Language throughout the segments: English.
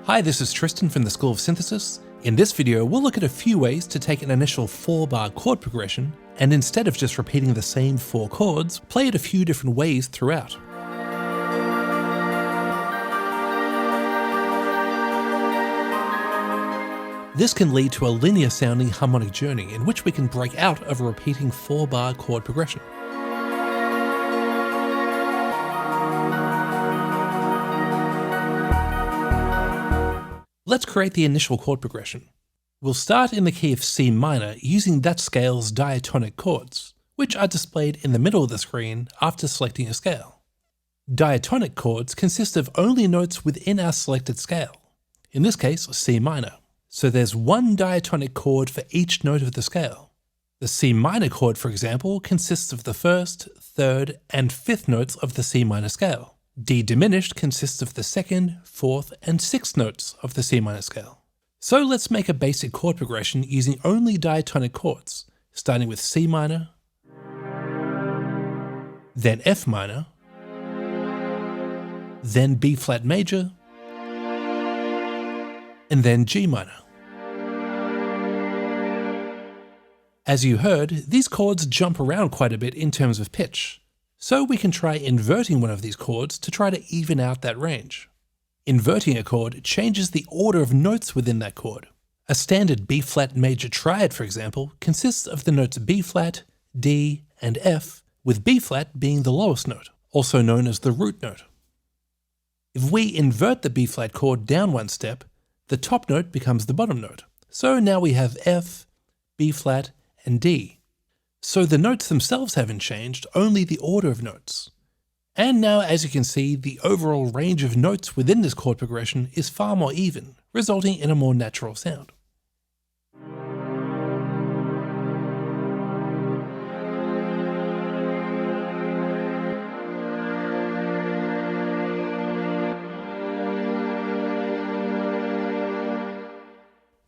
Hi, this is Tristan from the School of Synthesis. In this video, we'll look at a few ways to take an initial 4-bar chord progression, and instead of just repeating the same 4 chords, play it a few different ways throughout. This can lead to a linear sounding harmonic journey in which we can break out of a repeating 4-bar chord progression. Let's create the initial chord progression. We'll start in the key of C minor using that scale's diatonic chords, which are displayed in the middle of the screen after selecting a scale. Diatonic chords consist of only notes within our selected scale, in this case C minor. So there's one diatonic chord for each note of the scale. The C minor chord, for example, consists of the 1st, 3rd, and 5th notes of the C minor scale. D diminished consists of the 2nd, 4th, and 6th notes of the C minor scale. So let's make a basic chord progression using only diatonic chords, starting with C minor, then F minor, then B flat major, and then G minor. As you heard, these chords jump around quite a bit in terms of pitch. So we can try inverting one of these chords to try to even out that range. Inverting a chord changes the order of notes within that chord. A standard B flat major triad, for example, consists of the notes B flat, D, and F, with B flat being the lowest note, also known as the root note. If we invert the B flat chord down one step, the top note becomes the bottom note. So now we have F, B flat, and D. So the notes themselves haven't changed, only the order of notes. And now, as you can see, the overall range of notes within this chord progression is far more even, resulting in a more natural sound.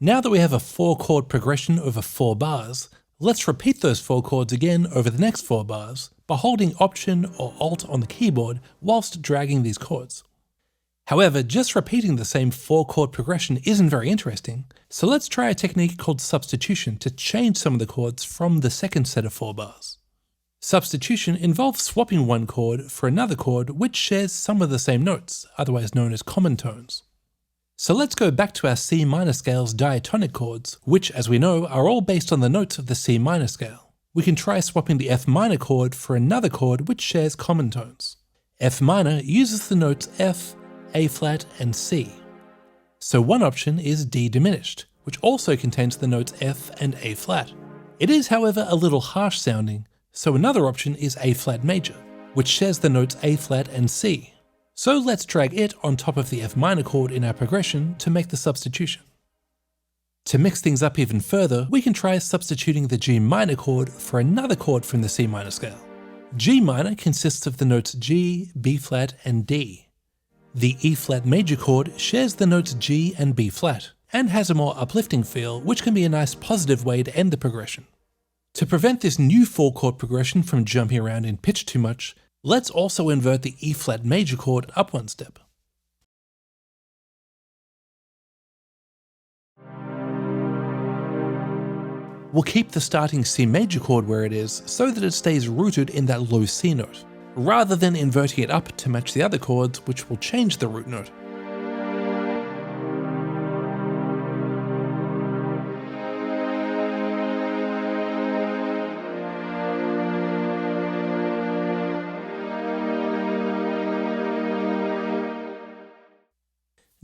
Now that we have a 4-chord progression over 4 bars, let's repeat those 4 chords again over the next 4 bars by holding Option or Alt on the keyboard whilst dragging these chords. However, just repeating the same 4-chord progression isn't very interesting, so let's try a technique called Substitution to change some of the chords from the second set of 4 bars. Substitution involves swapping one chord for another chord which shares some of the same notes, otherwise known as common tones. So let's go back to our C minor scale's diatonic chords, which, as we know, are all based on the notes of the C minor scale. We can try swapping the F minor chord for another chord which shares common tones. F minor uses the notes F, A flat, and C. So one option is D diminished, which also contains the notes F and A flat. It is, however, a little harsh sounding, so another option is A flat major, which shares the notes A flat and C. So let's drag it on top of the F minor chord in our progression to make the substitution. To mix things up even further, we can try substituting the G minor chord for another chord from the C minor scale. G minor consists of the notes G, B flat, and D. The E flat major chord shares the notes G and B flat, and has a more uplifting feel, which can be a nice positive way to end the progression. To prevent this new 4-chord progression from jumping around in pitch too much, let's also invert the E flat major chord up one step. We'll keep the starting C major chord where it is so that it stays rooted in that low C note, rather than inverting it up to match the other chords, which will change the root note.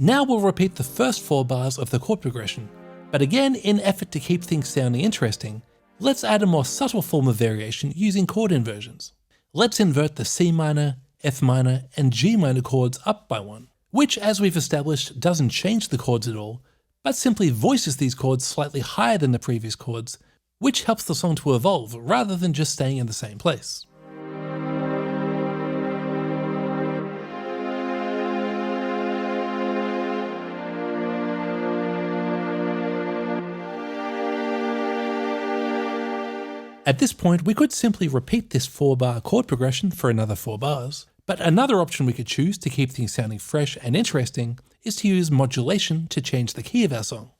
Now we'll repeat the first 4 bars of the chord progression, but again, in effort to keep things sounding interesting, let's add a more subtle form of variation using chord inversions. Let's invert the C minor, F minor, and G minor chords up by 1, which, as we've established, doesn't change the chords at all, but simply voices these chords slightly higher than the previous chords, which helps the song to evolve rather than just staying in the same place. At this point, we could simply repeat this 4-bar chord progression for another 4 bars, but another option we could choose to keep things sounding fresh and interesting is to use modulation to change the key of our song.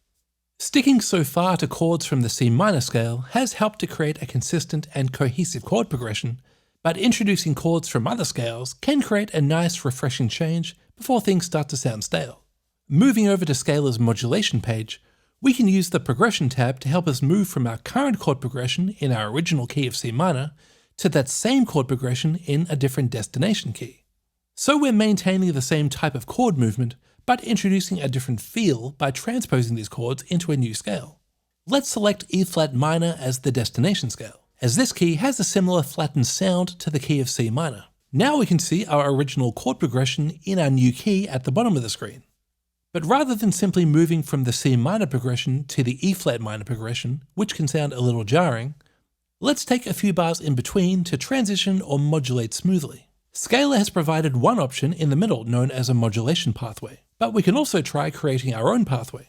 Sticking so far to chords from the C minor scale has helped to create a consistent and cohesive chord progression, but introducing chords from other scales can create a nice refreshing change before things start to sound stale. Moving over to Scalar's modulation page, we can use the progression tab to help us move from our current chord progression in our original key of C minor to that same chord progression in a different destination key. So we're maintaining the same type of chord movement, but introducing a different feel by transposing these chords into a new scale. Let's select E flat minor as the destination scale, as this key has a similar flattened sound to the key of C minor. Now we can see our original chord progression in our new key at the bottom of the screen. But rather than simply moving from the C minor progression to the E flat minor progression, which can sound a little jarring, let's take a few bars in between to transition or modulate smoothly. Scalar has provided one option in the middle known as a modulation pathway, but we can also try creating our own pathway.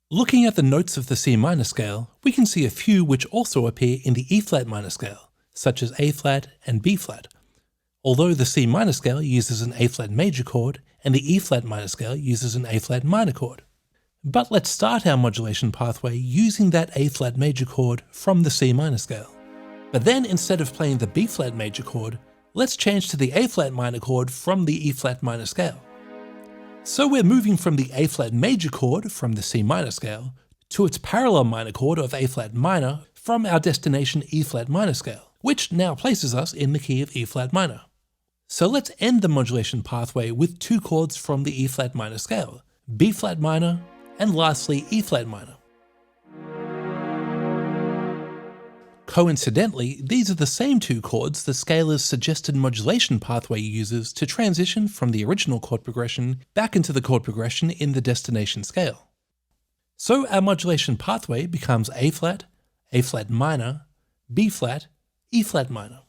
Looking at the notes of the C minor scale, we can see a few which also appear in the E flat minor scale, such as A flat and B flat, although the C minor scale uses an A flat major chord and the E flat minor scale uses an A flat minor chord. But let's start our modulation pathway using that A flat major chord from the C minor scale. But then instead of playing the B flat major chord, let's change to the A flat minor chord from the E flat minor scale. So we're moving from the A flat major chord from the C minor scale to its parallel minor chord of A flat minor from our destination E flat minor scale, which now places us in the key of E flat minor. So let's end the modulation pathway with two chords from the E flat minor scale, B flat minor, and lastly E flat minor. Coincidentally, these are the same two chords that Scalar's suggested modulation pathway uses to transition from the original chord progression back into the chord progression in the destination scale. So our modulation pathway becomes A flat minor, B flat, E flat minor.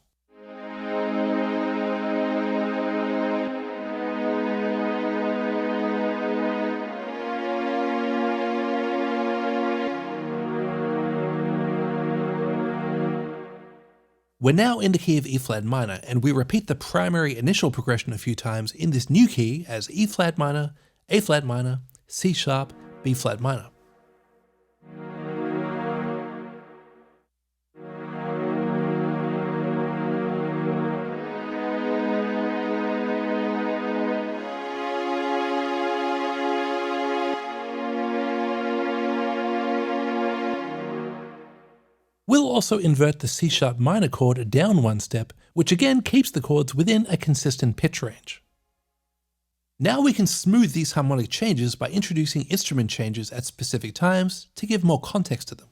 We're now in the key of E flat minor, and we repeat the primary initial progression a few times in this new key as E flat minor, A flat minor, C sharp, B flat minor. We'll also invert the C sharp minor chord down one step, which again keeps the chords within a consistent pitch range. Now we can smooth these harmonic changes by introducing instrument changes at specific times to give more context to them.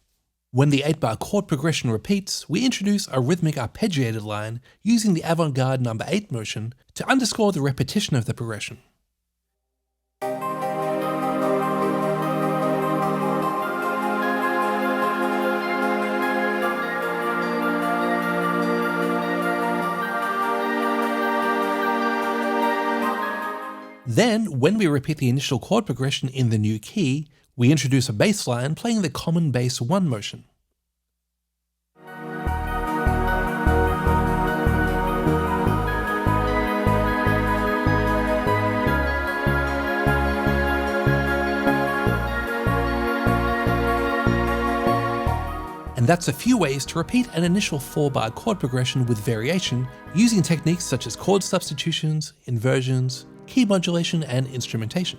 When the 8-bar chord progression repeats, we introduce a rhythmic arpeggiated line using the avant-garde number 8 motion to underscore the repetition of the progression. Then, when we repeat the initial chord progression in the new key, we introduce a bass line playing the common bass 1 motion. And that's a few ways to repeat an initial 4-bar chord progression with variation using techniques such as chord substitutions, inversions, key modulation, and instrumentation.